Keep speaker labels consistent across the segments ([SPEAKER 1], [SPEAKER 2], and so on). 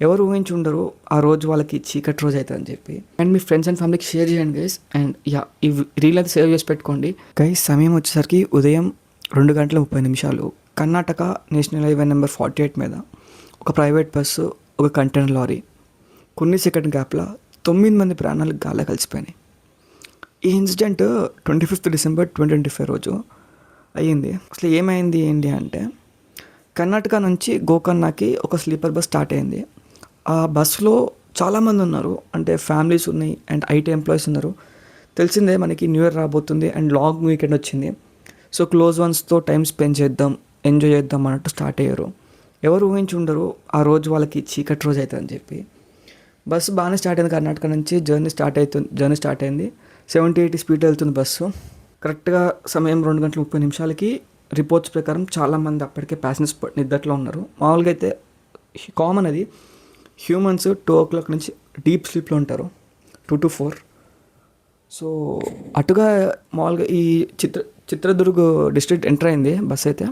[SPEAKER 1] ఎవరు ఊహించి ఉండరు ఆ రోజు వాళ్ళకి చీకటి రోజు అవుతుంది అని చెప్పి. అండ్ మీ ఫ్రెండ్స్ అండ్ ఫ్యామిలీకి షేర్ చేయండి గైస్. అండ్ ఈ రీల్ అయితే సేవ్ చేసి పెట్టుకోండి గైస్. సమయం వచ్చేసరికి ఉదయం 2:30 కర్ణాటక నేషనల్ హైవే నెంబర్ 48 మీద ఒక ప్రైవేట్ బస్సు, ఒక కంటైనర్ లారీ కొన్ని సెకండ్ గ్యాప్లో 9 మంది ప్రాణాలు గాల్లో కలిసిపోయినాయి. ఈ ఇన్సిడెంట్ 25 డిసెంబర్ 2025 రోజు అయ్యింది. అసలు ఏమైంది ఏంటి అంటే, కర్ణాటక నుంచి గోకర్ణకి ఒక స్లీపర్ బస్ స్టార్ట్ అయింది. ఆ బస్సులో చాలామంది ఉన్నారు, అంటే ఫ్యామిలీస్ ఉన్నాయి అండ్ ఐటీ ఎంప్లాయీస్ ఉన్నారు. తెలిసిందే మనకి న్యూ ఇయర్ రాబోతుంది అండ్ లాంగ్ వీకెండ్ వచ్చింది. సో క్లోజ్ వన్స్తో టైం స్పెండ్ చేద్దాం, ఎంజాయ్ చేద్దాం అన్నట్టు స్టార్ట్ అయ్యారు. ఎవరు ఊహించి ఉండరు ఆ రోజు వాళ్ళకి చీకటి రోజు అవుతుంది అని చెప్పి. బస్సు బాగానే స్టార్ట్ అయింది. కర్ణాటక నుంచి జర్నీ స్టార్ట్ అయింది. 70-80 స్పీడ్ వెళ్తుంది బస్సు. కరెక్ట్గా సమయం 2:30 రిపోర్ట్స్ ప్రకారం చాలామంది అప్పటికే ప్యాసింజర్స్ నిద్దట్లో ఉన్నారు. మామూలుగా అయితే కామన్ అది, హ్యూమన్స్ 2 o'clock నుంచి డీప్ స్లీప్లో ఉంటారు, 2 to 4. సో అటుగా మామూలుగా ఈ చిత్రదుర్గ్ డిస్ట్రిక్ట్ ఎంటర్ అయింది బస్ అయితే.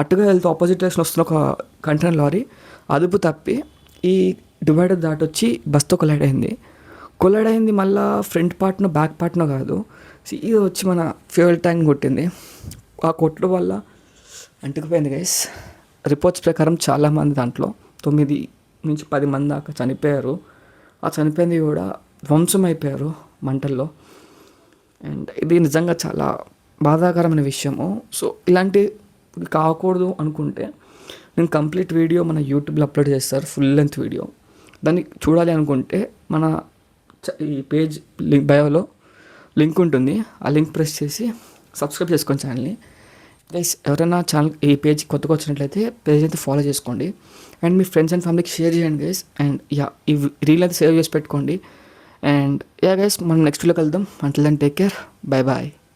[SPEAKER 1] అటుగా వెళ్తే ఆపోజిట్ డైరెక్షన్ వస్తున్న ఒక కంటైనర్ లారీ అదుపు తప్పి ఈ డివైడర్ దాటొచ్చి బస్తో కొలైడ్ అయింది. మళ్ళీ ఫ్రంట్ పార్ట్నో బ్యాక్ పార్ట్నో కాదు, ఇది వచ్చి మన ఫ్యూయల్ ట్యాంక్ కొట్టింది. ఆ కొట్టడం వల్ల అంటుకుపోయింది గైస్. రిపోర్ట్స్ ప్రకారం చాలామంది దాంట్లో 9 నుంచి 10 మంది దాకా చనిపోయారు. ఆ చనిపోయింది కూడా ధ్వంసం అయిపోయారు మంటల్లో. అండ్ ఇది నిజంగా చాలా బాధాకరమైన విషయము. సో ఇలాంటి కాకూడదు అనుకుంటే నేను కంప్లీట్ వీడియో మన యూట్యూబ్లో అప్లోడ్ చేస్తారు, ఫుల్ లెంత్ వీడియో. దాన్ని చూడాలి అనుకుంటే మన ఈ పేజ్ బయోలో లింక్ ఉంటుంది, ఆ లింక్ ప్రెస్ చేసి సబ్స్క్రైబ్ చేసుకోండి ఛానల్ని గైస్. ఎవరైనా ఛానల్ ఈ పేజ్ కొత్తగా వచ్చినట్లయితే పేజ్ అయితే ఫాలో చేసుకోండి అండ్ మీ ఫ్రెండ్స్ అండ్ ఫ్యామిలీకి షేర్ చేయండి గైస్. అండ్ ఈ రీల్ అయితే సేవ్ చేసి పెట్టుకోండి. అండ్ గైస్, మనం నెక్స్ట్ వీడియోకి వెళ్దాం. Until then take care, bye bye.